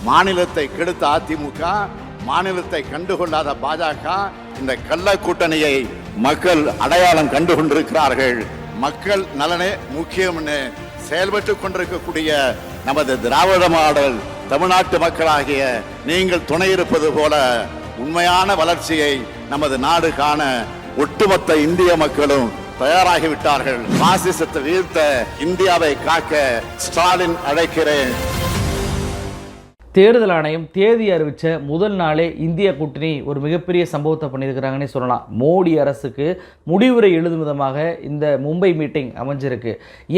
மாநிலத்தை கெடுத்த அதிமுக, மாநிலத்தை கண்டுகொள்ளாத பாஜக, இந்த கள்ள கூட்டணியை மக்கள் அடையாளம் கண்டு கொண்டிருக்கிறார்கள். மக்கள் நலனே முக்கியம்னு செயல்பட்டு கொண்டிருக்கக்கூடிய நமது திராவிட மாடல் தமிழ்நாட்டு மக்களாகிய நீங்கள் துணை இருப்பது போல உண்மையான வளர்ச்சியை நமது நாடு காண ஒட்டுமொத்த இந்திய மக்களும் தயாராகிவிட்டார்கள். பாசிசத்தை வீழ்த்த இந்தியாவை காக்க ஸ்டாலின் அழைக்கிறேன். தேர்தல் ஆணையம் தேதி அறிவித்த முதல் நாளே இந்திய கூட்டணி ஒரு மிகப்பெரிய சம்பவத்தை பண்ணியிருக்கிறாங்கன்னே சொல்லலாம். மோடி அரசுக்கு முடிவுரை எழுதும் விதமாக இந்த மும்பை மீட்டிங் அமைஞ்சிருக்கு.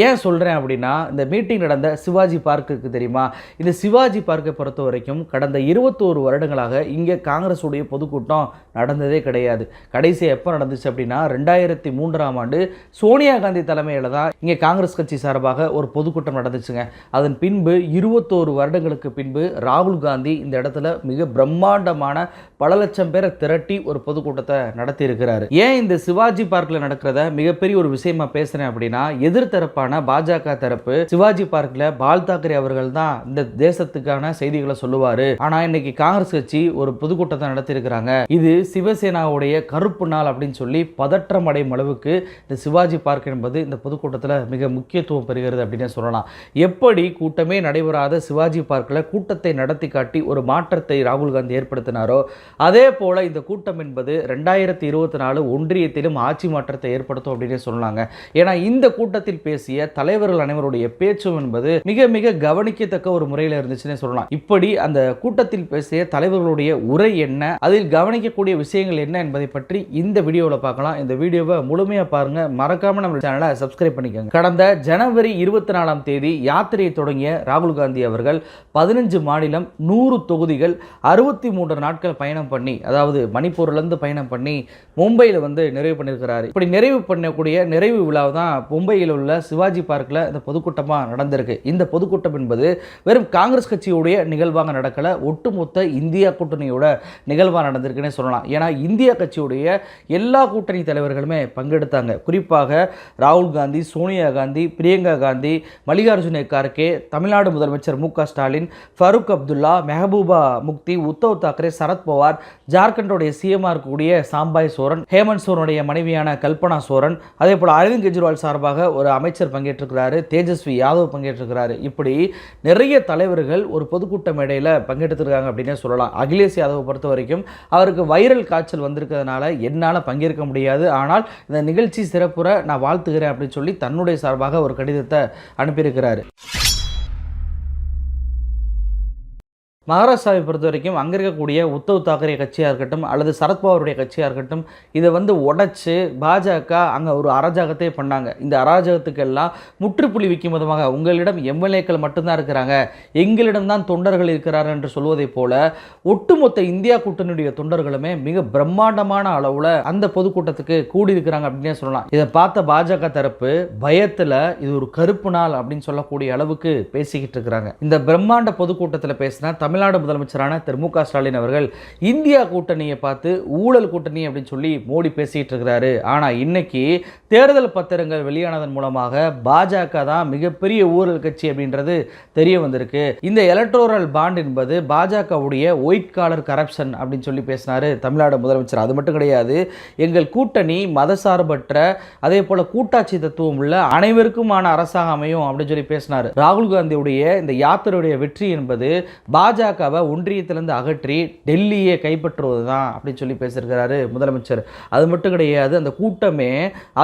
ஏன் சொல்கிறேன் அப்படின்னா, இந்த மீட்டிங் நடந்த சிவாஜி பார்க்குக்கு தெரியுமா? இந்த சிவாஜி பார்க்கை பொறுத்த வரைக்கும் கடந்த 21 வருடங்களாக இங்கே காங்கிரஸுடைய பொதுக்கூட்டம் நடந்ததே கிடையாது. கடைசி எப்போ நடந்துச்சு அப்படின்னா 2003ஆம் ஆண்டு சோனியா காந்தி தலைமையில் தான் இங்கே காங்கிரஸ் கட்சி சார்பாக ஒரு பொதுக்கூட்டம் நடந்துச்சுங்க. அதன் பின்பு 21 வருடங்களுக்கு பின்பு ராகுல் காந்தி இந்த இடத்துல மிக பிரம்மாண்டமான பல லட்சம் பேரை திரட்டி ஒரு பொதுக்கூட்டத்தை நடத்தி இருக்கிறாரு. ஏன் இந்த சிவாஜி பார்க்கில் நடக்கிறத மிகப்பெரிய ஒரு விஷயமா பேசுறேன் அப்படின்னா, எதிர்த்தரப்பான பாஜக தரப்பு சிவாஜி பார்க்கில் பால் தாக்கரே அவர்கள் தான் இந்த தேசத்துக்கான செய்திகளை சொல்லுவாரு. ஆனா இன்னைக்கு காங்கிரஸ் கட்சி ஒரு பொதுக்கூட்டத்தை நடத்தி இருக்கிறாங்க. இது சிவசேனாவுடைய கருப்பு நாள் அப்படின்னு சொல்லி பதற்றம் அடையும் அளவுக்கு இந்த சிவாஜி பார்க் என்பது இந்த பொதுக்கூட்டத்தில் மிக முக்கியத்துவம் பெறுகிறது அப்படின்னு சொல்லலாம். எப்படி கூட்டமே நடைபெறாத சிவாஜி பார்க்கில் கூட்டத்தை நடத்தி காட்டி ஒரு மாற்றத்தை ராகுல் காந்தி ஏற்படுத்தினாரோ, அதே போல இந்த கூட்டம் என்பது 2024 ஒன்றியத்திலும் ஆட்சி மாற்றத்தை ஏற்படுத்தும் அப்படின்னு சொன்னாங்க. ஏன்னா இந்த கூட்டத்தில் பேசிய தலைவர்கள் அனைவருடைய பேச்சும் என்பது மிக மிக கவனிக்கத்தக்க ஒரு முறையில் இருந்துச்சுன்னு சொல்லலாம். இப்படி அந்த கூட்டத்தில் பேசிய தலைவர்களுடைய உரை என்ன, அதில் கவனிக்கக்கூடிய விஷயங்கள் என்ன என்பதை பற்றி இந்த வீடியோவில் பார்க்கலாம். இந்த வீடியோவை முழுமையாக பாருங்க. மறக்காம நம்ம சேனலை சப்ஸ்கிரைப் பண்ணிக்கோங்க. கடந்த ஜனவரி 24ஆம் தேதி யாத்திரையை தொடங்கிய ராகுல் காந்தி அவர்கள் 15 மாநிலம் 100 தொகுதிகள் 63 நாட்கள் பயணம் பண்ணி, அதாவது மணிப்பூர்லேருந்து பயணம் பண்ணி மும்பையில் வந்து நிறைவு பண்ணியிருக்கிறாரு. இப்படி நிறைவு பண்ணக்கூடிய நிறைவு விழா தான் மும்பையில் உள்ள சிவாஜி பார்க்கில் இந்த பொதுக்கூட்டமாக நடந்திருக்கு. இந்த பொதுக்கூட்டம் என்பது வெறும் காங்கிரஸ் கட்சியுடைய நிகழ்வாக நடக்கல, ஒட்டுமொத்த இந்தியா கூட்டணியோட நிகழ்வாக நடந்திருக்குன்னு சொல்லலாம். ஏன்னா இந்தியா கட்சியுடைய எல்லா கூட்டணி தலைவர்களுமே பங்கெடுத்தாங்க. குறிப்பாக ராகுல் காந்தி, சோனியா காந்தி, பிரியங்கா காந்தி, மல்லிகார்ஜுன கார்கே, தமிழ்நாடு முதலமைச்சர் மு.க. ஸ்டாலின், ஃபருக் அப்துல்லா, மெஹபூபா முக்தி, உத்தவ் தாக்கரே, சரத்பவார், ஜார்க்கண்டோடைய சிஎம்ஆர் இருக்கக்கூடிய சாம்பாய் சோரன், ஹேமந்த் சோரனுடைய மனைவியான கல்பனா சோரன், அதே போல் அரவிந்த் கெஜ்ரிவால் சார்பாக ஒரு அமைச்சர் பங்கேற்றிருக்கிறாரு, தேஜஸ்வி யாதவ் பங்கேற்றிருக்கிறாரு. இப்படி நிறைய தலைவர்கள் ஒரு பொதுக்கூட்ட மேடையில் பங்கெடுத்திருக்காங்க அப்படின்னே சொல்லலாம். அகிலேஷ் யாதவ் பொறுத்த வரைக்கும் அவருக்கு வைரல் காய்ச்சல் வந்திருக்கிறதுனால என்னால் பங்கேற்க முடியாது, ஆனால் இந்த நிகழ்ச்சி சிறப்புற நான் வாழ்த்துகிறேன் அப்படின்னு சொல்லி தன்னுடைய சார்பாக ஒரு கடிதத்தை அனுப்பியிருக்கிறாரு. மகாராஷ்டிராவை பொறுத்த வரைக்கும் அங்கே இருக்கக்கூடிய உத்தவ் தாக்கரே கட்சியாக இருக்கட்டும் அல்லது சரத்பவாருடைய கட்சியாக இருக்கட்டும், இதை வந்து உடைச்சு பாஜக அங்கே ஒரு அராஜகத்தை பண்ணாங்க. இந்த அராஜகத்துக்கெல்லாம் முற்றுப்புள்ளி வைக்கும் விதமாக உங்களிடம் எம்எல்ஏக்கள் மட்டும்தான் இருக்கிறாங்க, எங்களிடம் தான் தொண்டர்கள் இருக்கிறார்கள் என்று சொல்வதை போல ஒட்டுமொத்த இந்தியா கூட்டணியுடைய தொண்டர்களுமே மிக பிரம்மாண்டமான அளவில் அந்த பொதுக்கூட்டத்துக்கு கூடியிருக்கிறாங்க அப்படின்னே சொல்லலாம். இதை பார்த்த பாஜக தரப்பு பயத்தில் இது ஒரு கருப்பு நாள் அப்படின்னு சொல்லக்கூடிய அளவுக்கு பேசிக்கிட்டு இருக்கிறாங்க. இந்த பிரம்மாண்ட பொதுக்கூட்டத்தில் பேசின தமிழ்நாடு முதலமைச்சரான திரு மு.க. ஸ்டாலின் அவர்கள் இந்தியா கூட்டணியை பார்த்து ஊழல் கூட்டணி அப்படின்னு சொல்லி மோடி பேசிட்டு இருக்கிறாரு. ஆனால் இன்னைக்கு தேர்தல் பத்திரங்கள் வெளியானதன் மூலமாக பாஜக தான் மிகப்பெரிய ஊழல் கட்சி அப்படின்றது தெரிய வந்திருக்கு. இந்த எலக்டோரல் பாண்ட் என்பது பாஜகவுடைய ஒயிட் காலர் கரப்ஷன் அப்படின்னு சொல்லி பேசினாரு தமிழ்நாடு முதலமைச்சர். அது மட்டும் கிடையாது, எங்கள் கூட்டணி மதசார்பற்ற அதே போல கூட்டாட்சி தத்துவம் உள்ள அனைவருக்குமான அரசாங்கம் அமையும் அப்படின்னு சொல்லி பேசினார். ராகுல் காந்தியுடைய இந்த யாத்திரையுடைய வெற்றி என்பது பாஜகவை ஒன்றியத்திலிருந்து அகற்றி டெல்லியை கைப்பற்றுவது தான் அப்படின்னு சொல்லி பேசியிருக்கிறாரு முதலமைச்சர். அது மட்டும் கிடையாது, அந்த கூட்டமே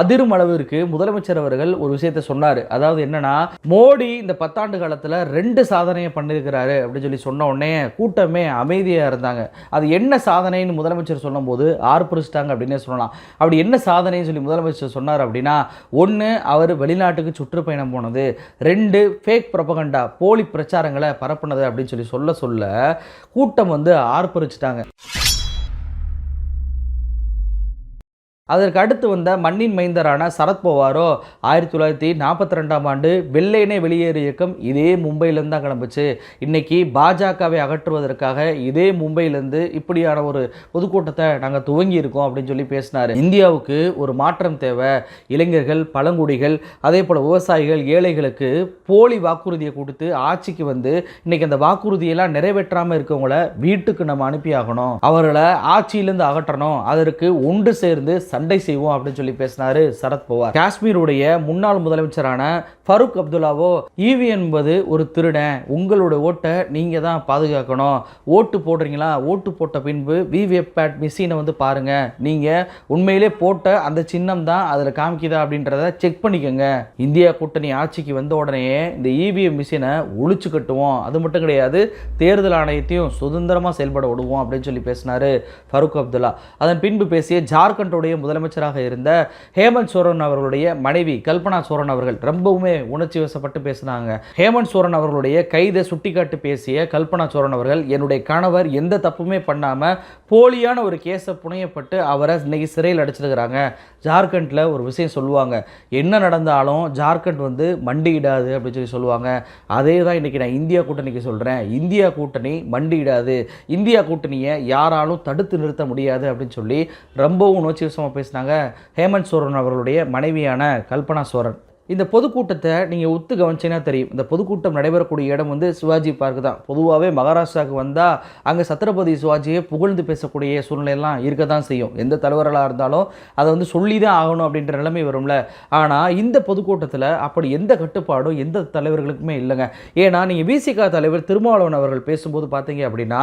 அதிரும் அளவிற்கு முதலமைச்சர் அவர்கள் ஒரு விஷயத்தை சொன்னார். அதாவது என்னன்னா, மோடி இந்த 10 ஆண்டு காலத்தில் 2 சாதனையை பண்ணியிருக்கிறாரு அப்படின்னு சொல்லி சொன்ன உடனே கூட்டமே அமைதியாக இருந்தாங்க. அது என்ன சாதனைன்னு முதலமைச்சர் சொல்லும் போது ஆர்ப்பரிச்சிட்டாங்க அப்படின்னே சொல்லலாம். அப்படி என்ன சாதனைன்னு சொல்லி முதலமைச்சர் சொன்னார் அப்படின்னா, 1 அவர் வெளிநாட்டுக்கு சுற்றுப்பயணம் போனது, 2 ஃபேக் ப்ரொபகண்டா போலி பிரச்சாரங்களை பரப்புனது அப்படின்னு சொல்லி சொல்ல கூட்டம் வந்து ஆர்ப்பரிச்சிட்டாங்க. அதற்கு அடுத்து வந்த மண்ணின் மைந்தரான சரத்பவாரோ 1942ஆம் ஆண்டு வெள்ளையனே வெளியேறு இயக்கம் இதே மும்பையிலேருந்து தான் கிளம்புச்சு. இன்னைக்கு பாஜகவை அகற்றுவதற்காக இதே மும்பையிலேருந்து இப்படியான ஒரு பொதுக்கூட்டத்தை நாங்கள் துவங்கி இருக்கோம் அப்படின்னு சொல்லி பேசினார். இந்தியாவுக்கு ஒரு மாற்றம் தேவை. இளைஞர்கள், பழங்குடிகள், அதே போல் விவசாயிகள், ஏழைகளுக்கு போலி வாக்குறுதியை கொடுத்து ஆட்சிக்கு வந்து இன்னைக்கு அந்த வாக்குறுதியெல்லாம் நிறைவேற்றாமல் இருக்கவங்கள வீட்டுக்கு நம்ம அனுப்பி ஆகணும், அவர்களை ஆட்சியிலிருந்து அகற்றணும், அதற்கு ஒன்று சேர்ந்து சண்டை செய்வோம் அப்படின்னு சொல்லி பேசினாரு சரத்பவார். காஷ்மீருடைய முன்னாள் முதலமைச்சரான ஃபருக் அப்துல்லாவோ ஈவி என்பது ஒரு திருடன், உங்களோட ஓட்டை நீங்க தான் பாதுகாக்கணும், ஓட்டு போடுறீங்களா, ஓட்டு போட்ட பின்பு விவிபேட் மிஷினை வந்து பாருங்க, நீங்க உண்மையிலே போட்ட அந்த சின்னம் தான் அதில் காமிக்குதா அப்படின்றத செக் பண்ணிக்கோங்க, இந்தியா கூட்டணி ஆட்சிக்கு வந்த உடனே இந்த இவிஎம் மிஷினை ஒழிச்சு கட்டுவோம், அது மட்டும் கிடையாது தேர்தல் ஆணையத்தையும் சுதந்திரமாக செயல்பட விடுவோம் அப்படின்னு சொல்லி பேசினாரு ஃபருக் அப்துல்லா. அதன் பின்பு பேசிய ஜார்க்கண்டுடைய முதலமைச்சராக இருந்த ஹேமந்த் சோரன் அவர்களுடைய மனைவி கல்பனா சோரன் அவர்கள் ரொம்பவுமே உணர்ச்சி வசப்பட்டு பேசினாங்க. ஹேமந்த் சோரன் அவர்களுடைய கைதை சுட்டிக்காட்டி பேசிய கல்பனா சோரன் அவர்கள், என்னுடைய கணவர் எந்த தப்புமே பண்ணாம போலியான ஒரு கேஸை புனையப்பட்டு அவரை இன்னைக்கு சிறையில் அடைச்சிருக்கிறாங்க. ஜார்க்கண்டில் ஒரு விஷயம் சொல்லுவாங்க, என்ன நடந்தாலும் ஜார்க்கண்ட் வந்து மண்டியிடாது அப்படின்னு சொல்லி சொல்லுவாங்க. அதே தான் இன்னைக்கு நான் இந்தியா கூட்டணிக்கு சொல்கிறேன், இந்தியா கூட்டணி மண்டியிடாது, இந்தியா கூட்டணியை யாராலும் தடுத்து நிறுத்த முடியாது அப்படின்னு சொல்லி ரொம்பவும் உணர்ச்சி வசமாக பேசினாங்க ஹேமந்த் சோரன் அவர்களுடைய மனைவியான கல்பனா சோரன். இந்த பொதுக்கூட்டத்தை நீங்கள் ஒத்து கவனிச்சிங்கன்னா தெரியும். இந்த பொதுக்கூட்டம் நடைபெறக்கூடிய இடம் வந்து சிவாஜி பார்க் தான். பொதுவாகவே மகாராஷ்டிராவுக்கு வந்தால் அங்கே சத்ரபதி சிவாஜியை புகழ்ந்து பேசக்கூடிய சூழ்நிலையெல்லாம் இருக்க தான் செய்யும். எந்த தலைவர்களாக இருந்தாலும் அதை வந்து சொல்லி தான் ஆகணும் அப்படின்ற நிலைமை வரும்ல. ஆனால் இந்த பொதுக்கூட்டத்தில் அப்படி எந்த கட்டுப்பாடும் எந்த தலைவர்களுக்குமே இல்லைங்க. ஏன்னா நீங்கள் விசிக தலைவர் திருமாவளவன் அவர்கள் பேசும்போது பார்த்தீங்க அப்படின்னா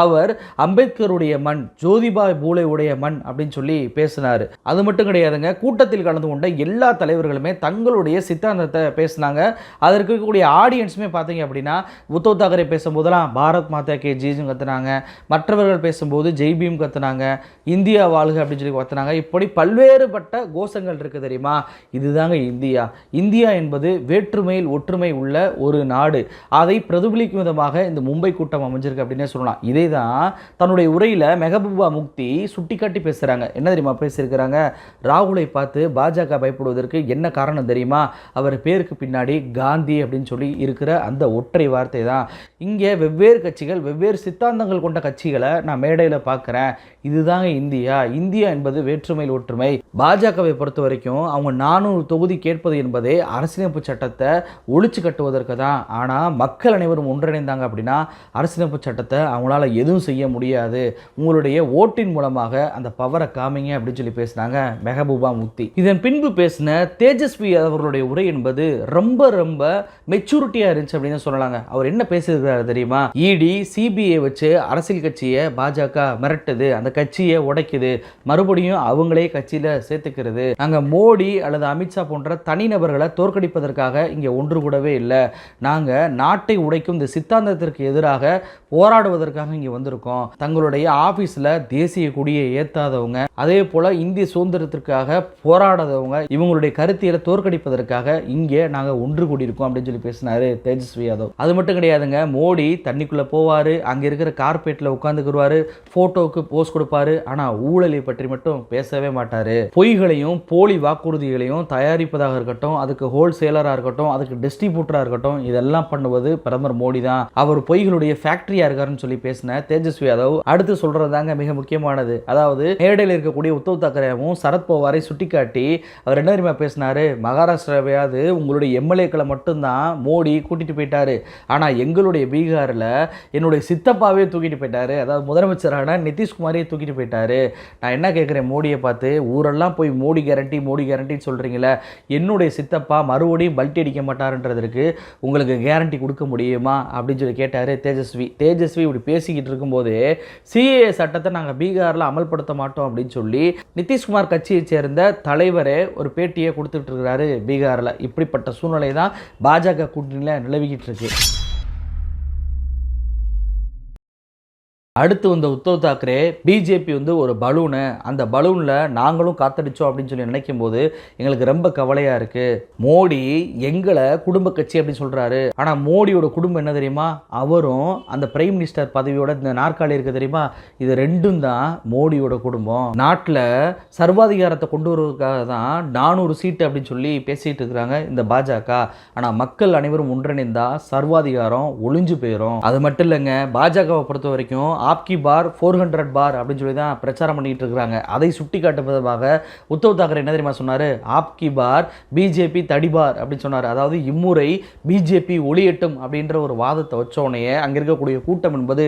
அவர் அம்பேத்கருடைய மண், ஜோதிபாய் பூலே உடைய மண் அப்படின்னு சொல்லி பேசினார். அது மட்டும் கிடையாதுங்க, கூட்டத்தில் கலந்து கொண்ட எல்லா தலைவர்களுமே தங்களுடைய சித்தாந்தத்தை பேசினாங்க. அதற்கு இருக்கக்கூடிய ஆடியன்ஸுமே பார்த்தீங்க அப்படின்னா உத்தவ் தாக்கரே பேசும்போதெல்லாம் பாரத் மாதா கே ஜெய்ஜும் கத்துனாங்க, மற்றவர்கள் பேசும்போது ஜெய் பீம் கத்துனாங்க, இந்தியா வாழ்க அப்படின்னு சொல்லி கத்துனாங்க. இப்படி பல்வேறுபட்ட கோஷங்கள் இருக்குது தெரியுமா. இதுதாங்க இந்தியா. இந்தியா என்பது வேற்றுமையில் ஒற்றுமை உள்ள ஒரு நாடு. அதை பிரதிபலிக்கும் விதமாக இந்த மும்பை கூட்டம் அமைஞ்சிருக்கு அப்படின்னே சொல்லலாம். இதே தான் தன்னுடைய உரையில் மெஹபூபா முக்தி சுட்டிக்காட்டி பேசுகிறாங்க. என்ன தெரியுமா பேசியிருக்கிறாங்க, ராகுலை பார்த்து பாஜக பயப்படுவதற்கு என்ன காரணம் தெரியுமா, அவர் பேருக்கு பின்னாடி காந்தி அப்படின்னு சொல்லி இருக்கிற அந்த ஒற்றை வார்த்தை தான். இங்கே வெவ்வேறு கட்சிகள், வெவ்வேறு சித்தாந்தங்கள் கொண்ட கட்சிகளை நான் மேடையில் பார்க்குறேன். இதுதாங்க இந்தியா. இந்தியா என்பது வேற்றுமையில் ஒற்றுமை. பாஜகவை பொறுத்த வரைக்கும் அவங்க 400 தொகுதி கேட்பது என்பதே அரசியலமைப்பு சட்டத்தை ஒழிச்சு கட்டுவதற்கு தான். ஆனால் மக்கள் அனைவரும் ஒன்றிணைந்தாங்க அப்படின்னா அரசியலமைப்பு சட்டத்தை அவங்களால எதுவும் செய்ய முடியாது, உங்களுடைய ஓட்டின் மூலமாக அந்த பவரை காமிங்க அப்படின்னு சொல்லி பேசினாங்க மெஹபூபா முக்தி. இதன் பின்பு பேசின தேஜஸ்வி அவர்களுடைய உரை என்பது ரொம்ப ரொம்ப மெச்சூரிட்டியாக இருந்துச்சு அப்படின்னு சொல்லலாங்க. அவர் என்ன பேசியிருக்கிறாரு தெரியுமா, இடி சிபிஐ வச்சு அரசியல் கட்சியை பாஜக மிரட்டுது, அந்த கட்சியை உடைக்குது, மறுபடியும் அவங்களே கட்சியில் சேர்த்துக்கிறது, நாங்கள் மோடி அல்லது அமித்ஷா போன்ற தனிநபர்களை தோற்கடிப்பதற்காக இங்கே ஒன்று கூடவே இல்லை, நாங்கள் நாட்டை உடைக்கும் இந்த சித்தாந்தத்திற்கு எதிராக போராடுவதற்காக இங்கே வந்திருக்கோம். தங்களுடைய ஆஃபீஸில் தேசிய கொடியை ஏற்றாதவங்க, அதே போல் இந்திய சுதந்திரத்திற்காக போராடாதவங்க, இவங்களுடைய கருத்தியலை தோற்கடிப்பதற்காக இங்கே நாங்கள் ஒன்று கூடியிருக்கோம் அப்படின்னு சொல்லி பேசினாரு தேஜஸ்வி யாதவ். அது மட்டும் கிடையாதுங்க, மோடி தண்ணிக்குள்ளே போவார், அங்கே இருக்கிற கார்பெட்டில் உட்காந்துக்குருவார், ஃபோட்டோவுக்கு போஸ்ட் கொடுப்பாரு, ஆனால் ஊழலை பற்றி மட்டும் பேசவே மாட்டார். பொய்களையும் போலி வாக்குறுதிகளையும் தயாரிப்பதாக இருக்கட்டும், அதுக்கு ஹோல்சேலராக இருக்கட்டும், அதுக்கு டிஸ்ட்ரிபியூட்டராக இருக்கட்டும், இதெல்லாம் பண்ணுவது பிரதமர் மோடி தான். அவர் பொய்களுடைய ஃபேக்டரியாக இருக்காருன்னு சொல்லி பேசின தேஜஸ்வி யாதவ் அடுத்து சொல்கிறது தாங்க மிக முக்கியமானது. அதாவது மேடையில் இருக்கக்கூடிய உத்தவ் தாக்கரேவும் சரத்பவாரை சுட்டிக்காட்டி அவர் என்ன தெரியுமா பேசினாரு, மகாராஷ்டிராவையாவது உங்களுடைய எம்எல்ஏக்களை மட்டும்தான் மோடி கூட்டிட்டு போயிட்டாரு, ஆனால் எங்களுடைய பீகாரில் என்னுடைய சித்தப்பாவே தூக்கிட்டு போயிட்டாரு, அதாவது முதலமைச்சரான நிதிஷ்குமாரையே தூக்கிட்டு போயிட்டாரு. நான் என்ன கேட்குறேன் மோடியை பார்த்து, ஊரெல்லாம் போய் மோடி கேரண்டி மோடி கேரண்டின்னு சொல்கிறீங்களே, என்னுடைய சித்தப்பா மறுபடியும் பல்ட்டி அடிக்க மாட்டாருன்றதுக்கு உங்களுக்கு கேரண்டி கொடுக்க முடியுமா அப்படின்னு சொல்லி கேட்டார் தேஜஸ்வி. தேஜஸ்வி இப்படி பேசிக்கிட்டு இருக்கும்போது சிஏஏ சட்டத்தை நாங்கள் பீகாரில் அமல்படுத்த மாட்டோம் அப்படின்னு சொல்லி நிதிஷ்குமார் கட்சியை சேர்ந்த தலைவரே ஒரு பேட்டியை கொடுத்துட்டு இருக்கிறாரு பீகாரில். இப்படிப்பட்ட சூழ்நிலை தான் பாஜக கூட்டணியில் நிலவிக்கிட்டு இருக்கு. அடுத்து வந்த உத்தவ் தாக்கரே பிஜேபி வந்து ஒரு பலூனு, அந்த பலூனில் நாங்களும் காத்தடிச்சோம் அப்படின்னு சொல்லி நினைக்கும் போது எங்களுக்கு ரொம்ப கவலையாக இருக்குது. மோடி எங்களை குடும்ப கட்சி அப்படின்னு சொல்கிறாரு. ஆனால் மோடியோட குடும்பம் என்ன தெரியுமா? அவரும் அந்த பிரைம் மினிஸ்டர் பதவியோட இந்த நாற்காலி இருக்குது தெரியுமா? இது ரெண்டும் தான் மோடியோட குடும்பம். நாட்டில் சர்வாதிகாரத்தை கொண்டு வருவதற்காக தான் 400 சீட்டு அப்படின்னு சொல்லி பேசிட்டு இருக்கிறாங்க இந்த பாஜக. ஆனால் மக்கள் அனைவரும் ஒன்றிணைந்தா சர்வாதிகாரம் ஒளிஞ்சு போயிடும். அது மட்டும் இல்லைங்க, பாஜகவை பொறுத்த வரைக்கும் ஆப்கி பார் 400 பார் அப்படின்னு சொல்லி தான் பிரச்சாரம் பண்ணிட்டு இருக்கிறாங்க. அதை சுட்டி காட்டும் விதமாக உத்தவ் தாக்கரே என்ன தெரியுமா சொன்னார்? ஆப்கி பார் பிஜேபி தடிபார் அப்படின்னு சொன்னார். அதாவது இம்முறை பிஜேபி ஒளியட்டும் அப்படின்ற ஒரு வாதத்தை வச்சோடனே அங்கே இருக்கக்கூடிய கூட்டம் என்பது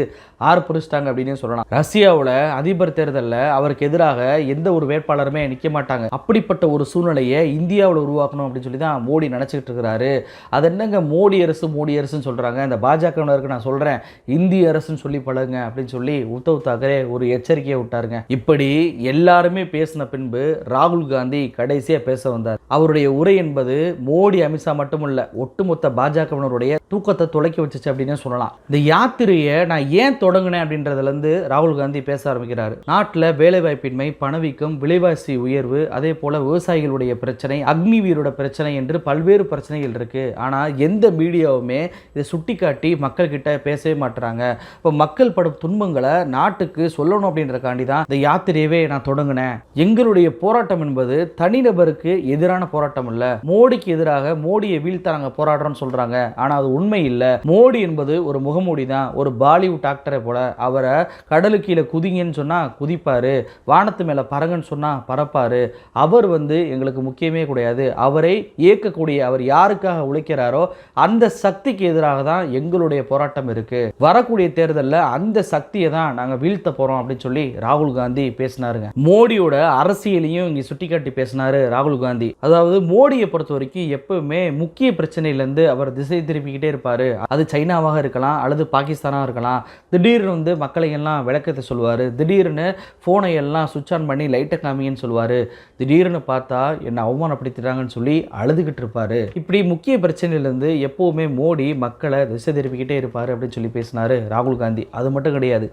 ஆர்ப்பரிச்சிட்டாங்க அப்படின்னு சொல்லலாம். ரஷ்யாவில் அதிபர் தேர்தலில் அவருக்கு எதிராக எந்த ஒரு வேட்பாளருமே நிற்க மாட்டாங்க. அப்படிப்பட்ட ஒரு சூழ்நிலையை இந்தியாவில் உருவாக்கணும் அப்படின்னு சொல்லி தான் மோடி நினச்சிக்கிட்டு இருக்கிறாரு. அது என்னங்க மோடி அரசுன்னு சொல்கிறாங்க. இந்த பாஜகவினருக்கு நான் சொல்கிறேன், இந்திய அரசுன்னு சொல்லி பழகுங்க அப்படின்னு சொல்லி உத்தவ் தாக்கரே ஒரு எச்சரிக்கையை விட்டாருங்க. இப்படி எல்லாருமே பேசின பின்பு ராகுல் காந்தி கடைசியாக பேச வந்தார். அவருடைய உரை என்பது மோடி அமித்ஷா மட்டுமல்ல, ஒட்டுமொத்த பாஜகவினருடைய தூக்கத்தை துளைக்கி வச்சுச்சு அப்படின்னு சொல்லலாம். இந்த யாத்திரையை நான் ஏன் தொடங்கினேன் அப்படின்றதுலேருந்து ராகுல் காந்தி பேச ஆரம்பிக்கிறார். நாட்டில் வேலைவாய்ப்பின்மை, பணவீக்கம், விலைவாசி உயர்வு, அதே போல விவசாயிகளுடைய பிரச்சனை, அக்னிவீரோட பிரச்சனை என்று பல்வேறு பிரச்சனைகள் இருக்கு. ஆனால் எந்த மீடியாவுமே இதை சுட்டி காட்டி மக்கள் கிட்ட பேசவே மாட்டுறாங்க. இப்போ மக்கள் படும் துன்பங்களை நாட்டுக்கு சொல்லணும் அப்படின்றக்காண்டி தான் இந்த யாத்திரையவே நான் தொடங்கினேன். எங்களுடைய போராட்டம் என்பது தனிநபருக்கு எதிரான போராட்டம் இல்ல, மோடிக்கு எதிராக மோடியை வீழ்த்த நாங்கள் போராடுறோம்னு சொல்றாங்க. ஆனால் அது உண்மை இல்லை. மோடி என்பது ஒரு முகமூடி தான். ஒரு பாலிவுட் ஆக்டரை போல அவரை கடலுக்கு கீழே குதிங்கன்னு சொன்னா குதிப்பாரு, வானத்து மேல பறங்கன்னு சொன்னா பறப்பாரு. அவர் வந்து எங்களுக்கு முக்கியமே கிடையாது. அவரை இயக்கக்கூடிய, அவர் யாருக்காக உழைக்கிறாரோ அந்த சக்திக்கு எதிராக தான் எங்களுடைய போராட்டம் இருக்கு. வரக்கூடிய தேர்தலில் அந்த சக்தியை தான் நாங்கள் வீழ்த்த போறோம் அப்படின்னு சொல்லி ராகுல் காந்தி பேசினாருங்க. மோடியோட அரசியலையும் இங்கே சுட்டிக்காட்டி பேசினாரு ராகுல் காந்தி. அதாவது மோடியை பொறுத்த வரைக்கும் எப்பவுமே முக்கிய பிரச்சனையிலேருந்து அவர் திசை திருப்பிக்கிட்டே இருப்பாரு. அது சைனாவாக இருக்கலாம் அல்லது பாகிஸ்தானாக இருக்கலாம். திடீர்னு வந்து மக்களை எல்லாம் விளக்கத்தை சொல்லுவார். திடீர்னு ஃபோனை எல்லாம் சுவிட்ச் ஆன் பண்ணி லைட்டை காமிங்கன்னு சொல்லுவார். திடீர்னு பார்த்தா என்னை அவமானப்படுத்திட்டாங்கன்னு சொல்லி அழுதுகிட்டு இருப்பார். இப்படி முக்கிய பிரச்சனையிலேருந்து எப்போவுமே மோடி மக்களை திசை திருப்பிக்கிட்டே இருப்பார் அப்படின்னு சொல்லி பேசினார் ராகுல் காந்தி. அது மட்டும் கிடையாது,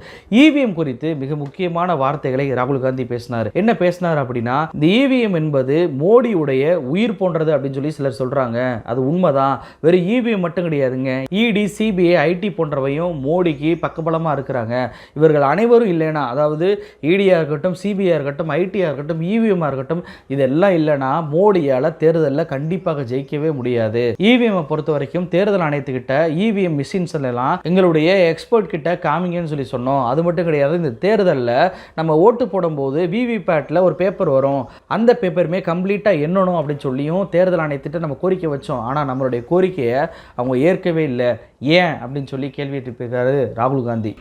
இவிஎம் குறித்து மிக முக்கியமான வார்த்தைகளை ராகுல் காந்தி பேசினார். என்ன பேசினார் அப்படின்னா, இந்த இவிஎம் என்பது மோடியுடைய உயிர் போன்றது அப்படின்னு சொல்லி சிலர் சொல்றாங்க. அது உண்மைதான். வெறும் இவிஎம் மட்டும் கிடையாதுங்க, இடி, சிபிஐ, ஐடி போன்றவையும் மோடிக்கு பக்கபலமாக இருக்கிறாங்க. இவர்கள் அனைவரும் இல்லைனா, அதாவது இடியாக இருக்கட்டும், சிபிஐ இருக்கட்டும், ஐடியாக இருக்கட்டும், இவிஎம்மாக இருக்கட்டும், இதெல்லாம் இல்லைனா மோடியால் தேர்தலில் கண்டிப்பாக ஜெயிக்கவே முடியாது. இவிஎம் பொறுத்த வரைக்கும் தேர்தல் ஆணையத்துக்கிட்ட இவிஎம் மிஷின்ஸ் எல்லாம் எங்களுடைய எக்ஸ்பர்ட் கிட்ட காமிங்கன்னு சொல்லி சொன்னோம். அது மட்டும் கிடையாது, இந்த தேர்தலில் நம்ம ஓட்டு போடும்போது விவிபேட்டில் ஒரு பேப்பர் வரும், அந்த பேப்பருமே கம்ப்ளீட்டாக எண்ணணும் அப்படின்னு சொல்லியும் தேர்தல் ஆணையத்திட்ட நம்ம கோரிக்கை வச்சோம். ஆனால் நம்மளுடைய கோரிக்கையை அவங்க ஏற்கவே இல்லை. ஏன் அப்படின்னு சொல்லி கேள்வி எழுப்பியிருக்காரு ராகுல் காந்தி.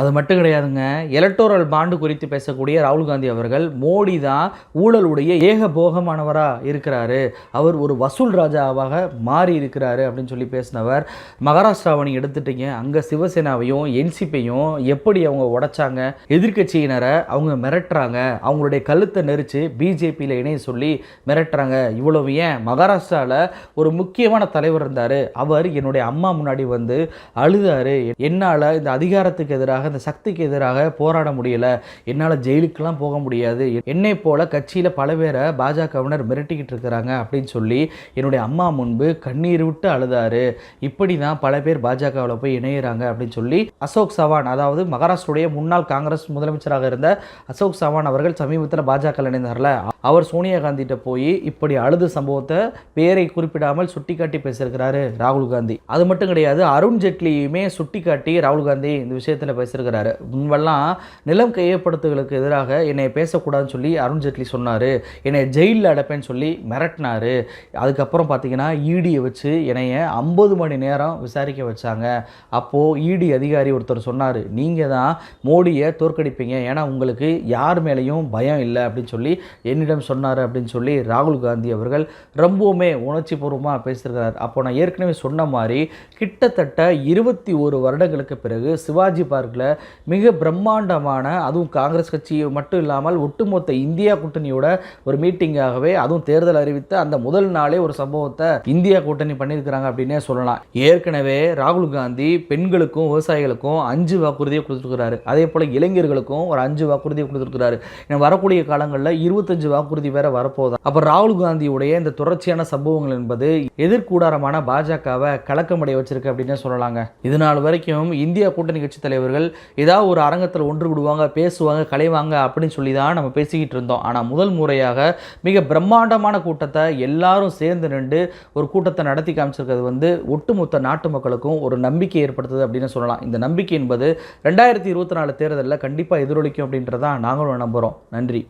அது மட்டும் கிடையாதுங்க, எலக்டோரல் பாண்டு குறித்து பேசக்கூடிய ராகுல் காந்தி அவர்கள் மோடி தான் ஊழலுடைய ஏகபோகமானவராக இருக்கிறாரு, அவர் ஒரு வசூல் ராஜாவாக மாறி இருக்கிறாரு அப்படின்னு சொல்லி பேசினவர். மகாராஷ்டிராவை நீங்கள் எடுத்துட்டீங்க, அங்கே சிவசேனாவையும் என்சிபியையும் எப்படி அவங்க உடைச்சாங்க, எதிர்கட்சியினரை அவங்க மிரட்டுறாங்க, அவங்களுடைய கழுத்தை நெரிச்சு பிஜேபியில் இணைய சொல்லி மிரட்டுறாங்க. இவ்வளவு ஏன், மகாராஷ்டிராவில் ஒரு முக்கியமான தலைவர் இருந்தார், அவர் என்னுடைய அம்மா முன்னாடி வந்து அழுதாரு, என்னால் இந்த அதிகாரத்துக்கு எதிராக, இந்த சக்திக்கு எதிராக போராட முடியல, என்னால் ஜெயிலுக்கெல்லாம் போக முடியாது, என்னை போல கட்சியில் பல பேரை பாஜகவினர் மிரட்டிக்கிட்டு இருக்கிறாங்க அப்படின்னு சொல்லி என்னுடைய அம்மா முன்பு கண்ணீர் விட்டு அழுதாரு. இப்படி தான் பல பேர் பாஜகவில் போய் இணையிறாங்க அப்படின்னு சொல்லி அசோக் சவான், அதாவது மகாராஷ்டிராவுடைய முன்னாள் காங்கிரஸ் முதலமைச்சராக இருந்த அசோக் சவான் அவர்கள் சமீபத்தில் பாஜக இணைந்தார்ல, அவர் சோனியா காந்திகிட்ட போய் இப்படி அழுது சம்பவத்தை பேரை குறிப்பிடாமல் சுட்டி காட்டி பேசியிருக்கிறாரு ராகுல் காந்தி. அது மட்டும் கிடையாது, அருண் ஜெட்லியுமே சுட்டி காட்டி ராகுல் காந்தி இந்த விஷயத்தில் பேசியிருக்கிறாரு. முன்பெல்லாம் நிலம் கையப்படுத்துகளுக்கு எதிராக என்னை பேசக்கூடாதுன்னு சொல்லி அருண் ஜெட்லி சொன்னார், என்னை ஜெயிலில் அடைப்பேன்னு சொல்லி மிரட்டினாரு. அதுக்கப்புறம் பார்த்தீங்கன்னா இடியை வச்சு என்னைய 50 மணி நேரம் விசாரிக்க வச்சாங்க. அப்போது இடி அதிகாரி ஒருத்தர் சொன்னார், நீங்கள் தான் மோடியை தோற்கடிப்பீங்க, ஏன்னா உங்களுக்கு யார் மேலேயும் பயம் இல்லை அப்படின்னு சொல்லி என்னிடம் சொன்னார் அப்படின்னு சொல்லி ராகுல் காந்தி அவர்கள் ரொம்பவுமே உணர்ச்சி பூர்வமாக பேசியிருக்கிறார். அப்போ நான் ஏற்கனவே சொன்ன மாதிரி கிட்டத்தட்ட 21 வருடங்களுக்கு பிறகு சிவாஜி பார்க்கில் தமிழ்நாட்டில் மிக பிரம்மாண்டமான, அதுவும் காங்கிரஸ் கட்சி மட்டும் இல்லாமல் ஒட்டுமொத்த இந்தியா கூட்டணியோட ஒரு மீட்டிங்காகவே, அதுவும் தேர்தல் அறிவித்த அந்த முதல் நாளே ஒரு சம்பவத்தை இந்தியா கூட்டணி பண்ணியிருக்கிறாங்க அப்படின்னே சொல்லலாம். ஏற்கனவே ராகுல் காந்தி பெண்களுக்கும் விவசாயிகளுக்கும் 5 வாக்குறுதியை கொடுத்துருக்கிறாரு. அதே போல் இளைஞர்களுக்கும் ஒரு 5 வாக்குறுதியை கொடுத்துருக்கிறாரு. வரக்கூடிய காலங்களில் 25 வாக்குறுதி வேற வரப்போகுது. அப்போ ராகுல் காந்தியுடைய இந்த தொடர்ச்சியான சம்பவங்கள் என்பது எதிர்கூடாரமான பாஜகவை கலக்கமடைய வச்சிருக்கு அப்படின்னு சொல்லலாங்க. இது நாள் வரைக்கும் இந்தியா கூட்டணி கட்சி தலைவர்கள் ஏதாவது ஒரு அரங்கத்தில் ஒன்று விடுவாங்க, பேசுவாங்க, கலைவாங்க அப்படின்னு சொல்லி தான் நம்ம பேசிக்கிட்டு இருந்தோம். ஆனால் முதல் முறையாக மிக பிரம்மாண்டமான கூட்டத்தை எல்லாரும் சேர்ந்து நின்று ஒரு கூட்டத்தை நடத்தி காமிச்சிருக்கிறது ஒட்டுமொத்த நாட்டு மக்களுக்கும் ஒரு நம்பிக்கை ஏற்படுத்துது அப்படின்னு சொல்லலாம். இந்த நம்பிக்கை என்பது 2024 தேர்தலில் கண்டிப்பாக எதிரொலிக்கும் அப்படின்றதான் நாங்களும் நம்புகிறோம். நன்றி.